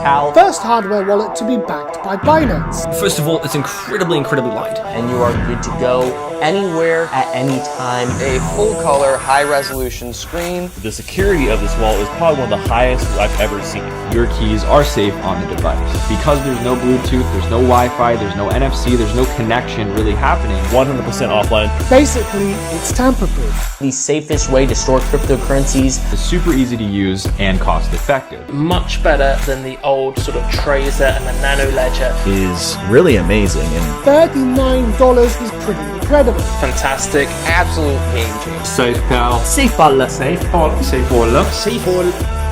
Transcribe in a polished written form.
SafePal. First hardware wallet to be backed by Binance. First of all, it's incredibly light. And you are good to go anywhere at any time. A full-color, high-resolution screen. The security of this wallet is probably one of the highest I've ever seen. Your keys are safe on the device. Because there's no Bluetooth, there's no Wi-Fi, there's no NFC, there's no connection really happening. 100% offline. Basically, it's tamper-proof. The safest way to store cryptocurrencies. It's super easy to use and cost effective. Much better than the old sort of Tracer and the Nano Ledger. Is really amazing. And $39 is pretty incredible. Fantastic. Absolute game changer. SafePal. SafePal. SafePal. SafePal. SafePal.